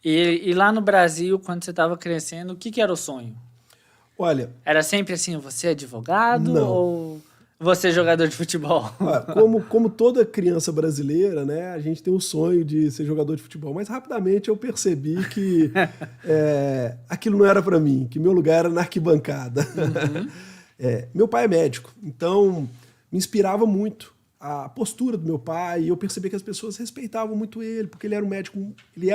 E lá no Brasil, quando você estava crescendo, o que era o sonho? Olha, Era sempre assim, você é advogado não. ou você é jogador de futebol? Como toda criança brasileira, né, a gente tem o sonho de ser jogador de futebol, mas rapidamente eu percebi que aquilo não era para mim, que meu lugar era na arquibancada. Uhum. Meu pai é médico, então me inspirava muito a postura do meu pai, e eu percebi que as pessoas respeitavam muito ele, porque ele é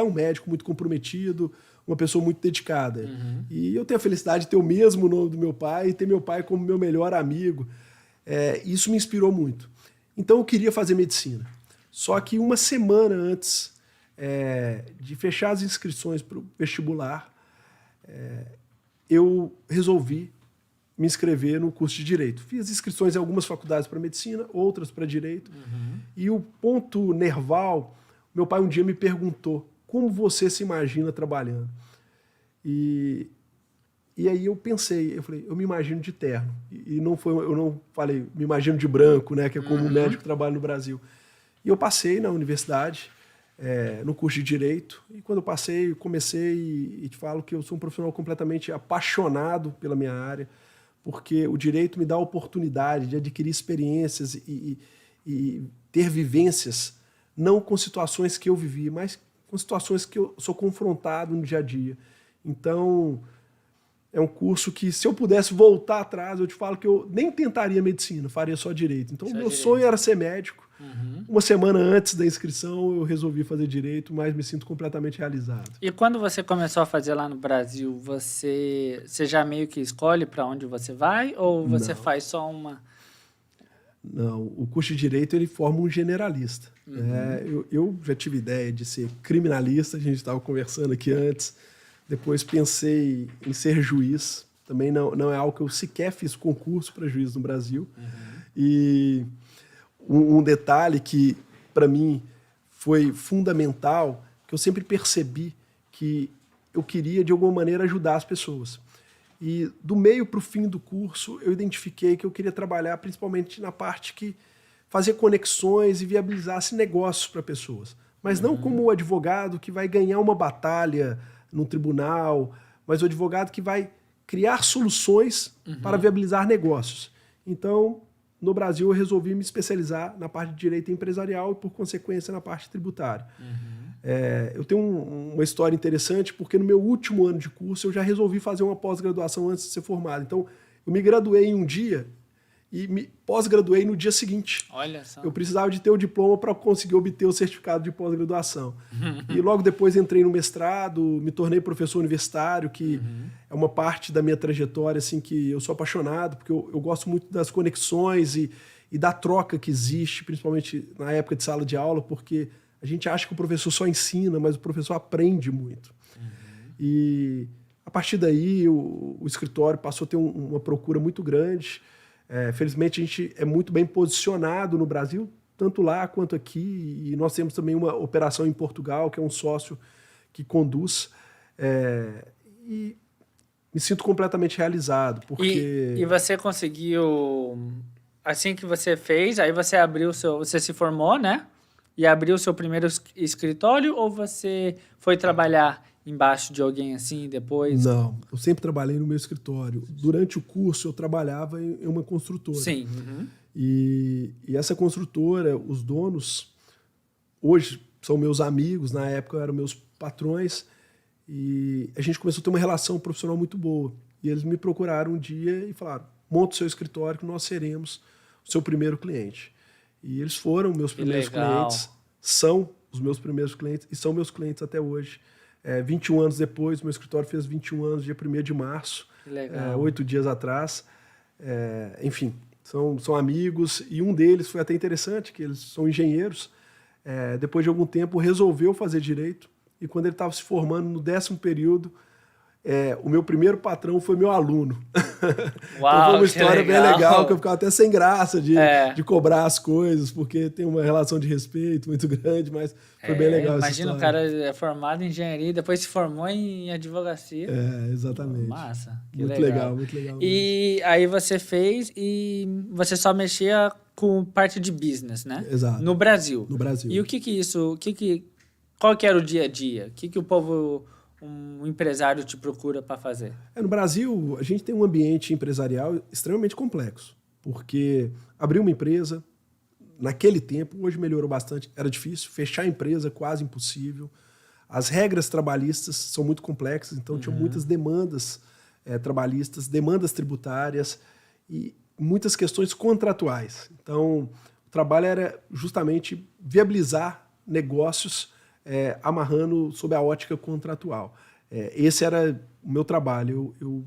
um médico muito comprometido, uma pessoa muito dedicada. Uhum. E eu tenho a felicidade de ter o mesmo nome do meu pai e ter meu pai como meu melhor amigo. Isso me inspirou muito. Então eu queria fazer medicina. Só que uma semana antes de fechar as inscrições para o vestibular, eu resolvi me inscrever no curso de Direito. Fiz inscrições em algumas faculdades para Medicina, outras para Direito. Uhum. E o ponto nerval, meu pai um dia me perguntou, como você se imagina trabalhando? E aí eu pensei, eu falei, eu me imagino de terno. Eu não falei, me imagino de branco, né, que é como o médico trabalha no Brasil. E eu passei na universidade, no curso de Direito, e quando eu passei, comecei, e te falo que eu sou um profissional completamente apaixonado pela minha área, porque o direito me dá a oportunidade de adquirir experiências e ter vivências, não com situações que eu vivi, mas com situações que eu sou confrontado no dia a dia. Então, é um curso que, se eu pudesse voltar atrás, eu te falo que eu nem tentaria medicina, faria só direito. Então, o meu sonho era ser médico. Uhum. Uma semana antes da inscrição, eu resolvi fazer direito, mas me sinto completamente realizado. E quando você começou a fazer lá no Brasil, você já meio que escolhe para onde você vai ou você Não. faz só uma... Não, o curso de Direito ele forma um generalista. Eu já tive ideia de ser criminalista, a gente estava conversando aqui antes. Depois pensei em ser juiz. Também não é algo que eu sequer fiz concurso para juiz no Brasil. E um detalhe que, para mim, foi fundamental, que eu sempre percebi que eu queria, de alguma maneira, ajudar as pessoas. E do meio para o fim do curso, eu identifiquei que eu queria trabalhar principalmente na parte que fazia conexões e viabilizasse negócios para pessoas. Mas não como o advogado que vai ganhar uma batalha num tribunal, mas o advogado que vai criar soluções para viabilizar negócios. Então, no Brasil, eu resolvi me especializar na parte de direito empresarial e, por consequência, na parte tributária. Eu tenho uma história interessante, porque no meu último ano de curso eu já resolvi fazer uma pós-graduação antes de ser formado. Então, eu me graduei em um dia e me pós-graduei no dia seguinte. Olha só. Eu precisava de ter o diploma para conseguir obter o certificado de pós-graduação. E logo depois entrei no mestrado, me tornei professor universitário, que é uma parte da minha trajetória assim, que eu sou apaixonado, porque eu gosto muito das conexões e da troca que existe, principalmente na época de sala de aula, porque a gente acha que o professor só ensina, mas o professor aprende muito. E a partir daí o escritório passou a ter uma procura muito grande. Felizmente a gente é muito bem posicionado no Brasil, tanto lá quanto aqui, e nós temos também uma operação em Portugal, que é um sócio que conduz, e me sinto completamente realizado, porque... E você conseguiu, assim que você fez, aí você abriu você se formou, né? E abriu o seu primeiro escritório ou você foi trabalhar embaixo de alguém assim depois? Não, eu sempre trabalhei no meu escritório. Durante o curso eu trabalhava em uma construtora. Sim. E essa construtora, os donos, hoje são meus amigos, na época eram meus patrões, e a gente começou a ter uma relação profissional muito boa. E eles me procuraram um dia e falaram, monta o seu escritório que nós seremos o seu primeiro cliente. E eles foram meus primeiros clientes, são os meus primeiros clientes e são meus clientes até hoje. 21 anos depois, meu escritório fez 21 anos, dia 1º de março, 8 dias atrás. Enfim, são amigos, e um deles foi até interessante, que eles são engenheiros. Depois de algum tempo, resolveu fazer direito, e quando ele estava se formando no 10º período, o meu primeiro patrão foi meu aluno. Uau, então foi uma história bem legal, que eu ficava até sem graça de cobrar as coisas, porque tem uma relação de respeito muito grande, mas foi bem legal essa história. Imagina o cara é formado em engenharia e depois se formou em advocacia. Exatamente. Massa. Muito legal, muito legal. E aí você fez e você só mexia com parte de business, né? Exato. No Brasil. No Brasil. E o que isso... Qual que era o dia a dia? O que o povo, um empresário te procura para fazer? No Brasil, a gente tem um ambiente empresarial extremamente complexo, porque abrir uma empresa, naquele tempo, hoje melhorou bastante, era difícil, fechar a empresa quase impossível, as regras trabalhistas são muito complexas, então tinha muitas demandas trabalhistas, demandas tributárias e muitas questões contratuais. Então, o trabalho era justamente viabilizar negócios amarrando sob a ótica contratual. Esse era o meu trabalho. Eu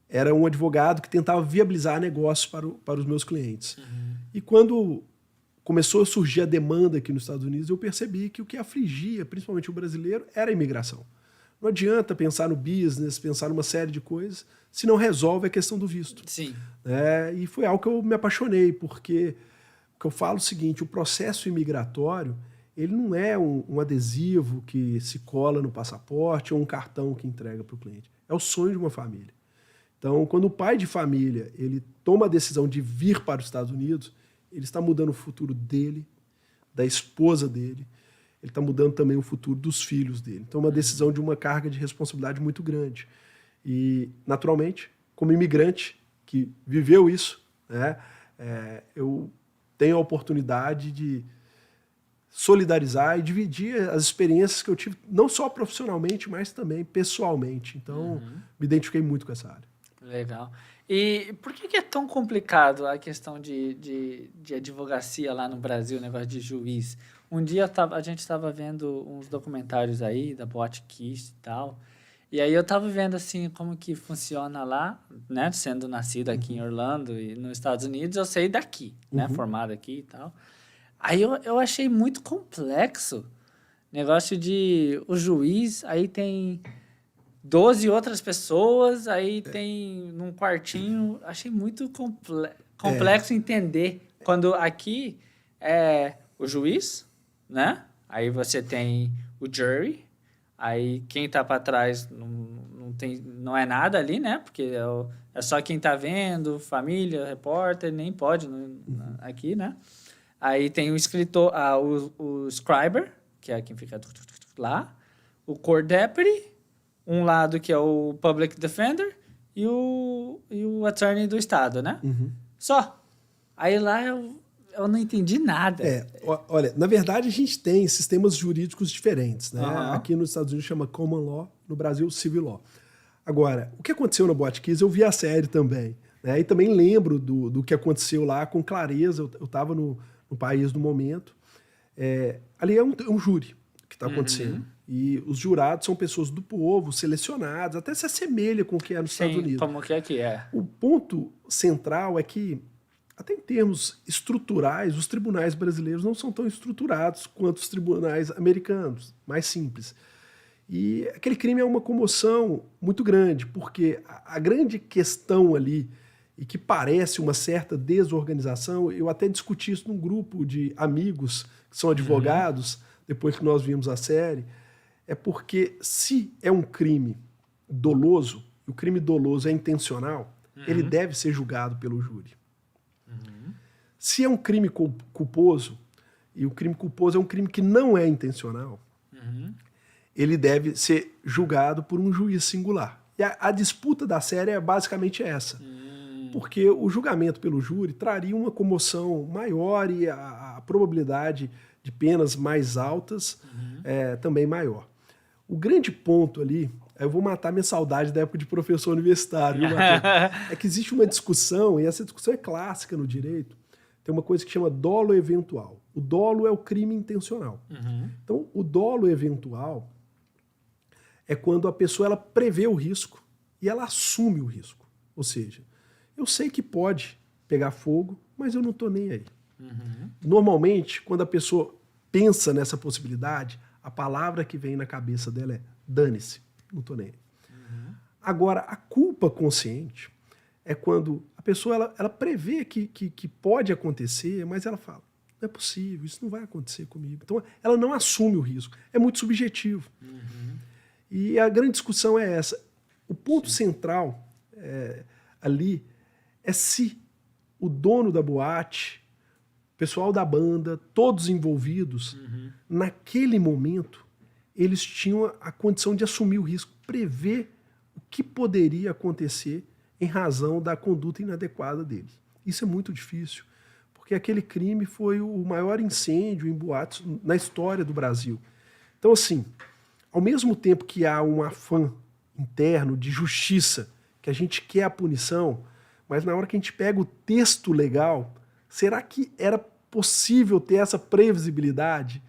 era um advogado que tentava viabilizar negócios para os meus clientes. E quando começou a surgir a demanda aqui nos Estados Unidos, eu percebi que o que afligia, principalmente o brasileiro, era a imigração. Não adianta pensar no business, pensar numa série de coisas, se não resolve a questão do visto. Sim. E foi algo que eu me apaixonei, porque o que eu falo é o seguinte, o processo imigratório, ele não é um adesivo que se cola no passaporte ou um cartão que entrega para o cliente. É o sonho de uma família. Então, quando o pai de família ele toma a decisão de vir para os Estados Unidos, ele está mudando o futuro dele, da esposa dele, ele está mudando também o futuro dos filhos dele. Então, é uma decisão de uma carga de responsabilidade muito grande. E, naturalmente, como imigrante que viveu isso, eu tenho a oportunidade de solidarizar e dividir as experiências que eu tive, não só profissionalmente, mas também pessoalmente. Então, me identifiquei muito com essa área. Legal. E por que é tão complicado a questão de advocacia lá no Brasil, o negócio de juiz? Um dia a gente estava vendo uns documentários aí da Botkiss e tal, e aí eu estava vendo assim como que funciona lá, né? Sendo nascido aqui em Orlando e nos Estados Unidos, eu sei daqui, né? Formado aqui e tal. Aí eu achei muito complexo negócio de o juiz, aí tem 12 outras pessoas, aí tem num quartinho. Achei muito complexo entender. Quando aqui é o juiz, né? Aí você tem o jury, aí quem tá para trás não é nada ali, né? Porque é só quem tá vendo, família, repórter, nem pode aqui, né? Aí tem o escritor, o scriber, que é quem fica lá, o court deputy, um lado que é o public defender e o attorney do estado, né? Só. Aí lá eu não entendi nada. Olha, na verdade a gente tem sistemas jurídicos diferentes, né? Aqui nos Estados Unidos chama common law, no Brasil civil law. Agora, o que aconteceu na Botkiss, eu vi a série também, né? E também lembro do que aconteceu lá com clareza. Eu estava no país no momento. Ali é um júri que está acontecendo. E os jurados são pessoas do povo, selecionadas, até se assemelha com o que é nos Estados Unidos. Como que aqui é. O ponto central é que, até em termos estruturais, os tribunais brasileiros não são tão estruturados quanto os tribunais americanos, mais simples. E aquele crime é uma comoção muito grande, porque a grande questão ali, e que parece uma certa desorganização, eu até discuti isso num grupo de amigos que são advogados, depois que nós vimos a série, é porque se é um crime doloso, e o crime doloso é intencional, ele deve ser julgado pelo júri. Se é um crime culposo, e o crime culposo é um crime que não é intencional, ele deve ser julgado por um juiz singular. E a disputa da série é basicamente essa. Porque o julgamento pelo júri traria uma comoção maior e a probabilidade de penas mais altas também maior. O grande ponto ali, eu vou matar minha saudade da época de professor universitário, viu, Matheus? É que existe uma discussão, e essa discussão é clássica no direito, tem uma coisa que chama dolo eventual. O dolo é o crime intencional. Então, o dolo eventual é quando a pessoa ela prevê o risco e ela assume o risco. Ou seja, eu sei que pode pegar fogo, mas eu não estou nem aí. Normalmente, quando a pessoa pensa nessa possibilidade, a palavra que vem na cabeça dela é dane-se, não estou nem aí. Agora, a culpa consciente é quando a pessoa ela prevê que pode acontecer, mas ela fala, não é possível, isso não vai acontecer comigo. Então, ela não assume o risco. É muito subjetivo. E a grande discussão é essa. O ponto central ali é se o dono da boate, pessoal da banda, todos envolvidos, naquele momento, eles tinham a condição de assumir o risco, prever o que poderia acontecer em razão da conduta inadequada deles. Isso é muito difícil, porque aquele crime foi o maior incêndio em boates na história do Brasil. Então, assim, ao mesmo tempo que há um afã interno de justiça, que a gente quer a punição, mas na hora que a gente pega o texto legal, será que era possível ter essa previsibilidade?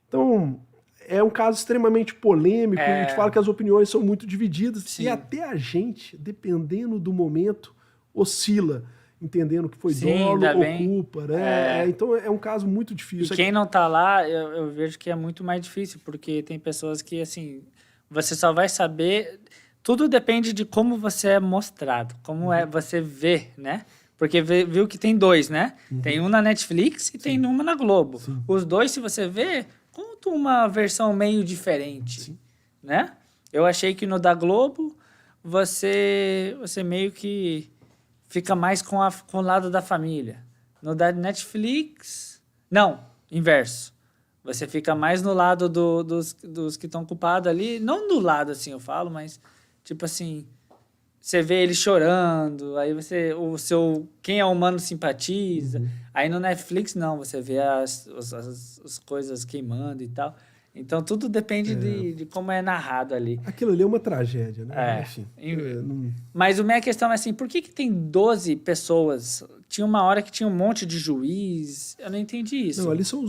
Então, é um caso extremamente polêmico, a gente fala que as opiniões são muito divididas, Sim. e até a gente, dependendo do momento, oscila, entendendo que foi dolo ou culpa, né? Então é um caso muito difícil. E quem não tá lá, eu vejo que é muito mais difícil, porque tem pessoas que, assim, você só vai saber... Tudo depende de como você é mostrado, como é você vê, né? Porque viu que tem dois, né? Tem um na Netflix e tem uma na Globo. Os dois, se você vê, conta uma versão meio diferente, né? Eu achei que no da Globo, você meio que fica mais com o lado da família. No da Netflix... Não, inverso. Você fica mais no lado dos que estão culpados ali. Não do lado, assim, eu falo, mas... Tipo assim, você vê ele chorando, aí quem é humano simpatiza. Aí no Netflix, não, você vê as coisas queimando e tal. Então, tudo depende de como é narrado ali. Aquilo ali é uma tragédia, né? Enfim, Mas a minha questão é assim, por que tem 12 pessoas? Tinha uma hora que tinha um monte de juiz. Eu não entendi isso. Não, ali são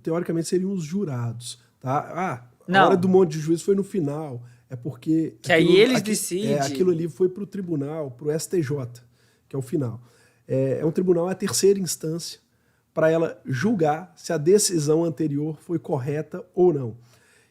teoricamente seriam os jurados, tá? A hora do monte de juiz foi no final. É porque... Que aí eles decidem. Aquilo ali foi para o tribunal, para o STJ, que é o final. É um tribunal, a terceira instância, para ela julgar se a decisão anterior foi correta ou não.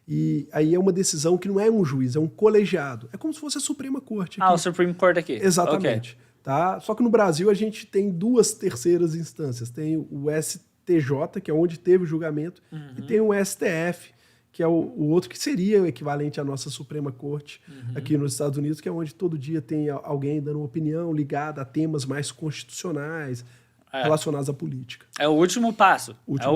E aí é uma decisão que não é um juiz, é um colegiado. É como se fosse a Suprema Corte aqui. O Supreme Court aqui. Exatamente. Okay. Tá? Só que no Brasil a gente tem duas terceiras instâncias. Tem o STJ, que é onde teve o julgamento, e tem o STF, que é o outro que seria o equivalente à nossa Suprema Corte aqui nos Estados Unidos, que é onde todo dia tem alguém dando uma opinião ligada a temas mais constitucionais relacionados à política. É o último passo. Último.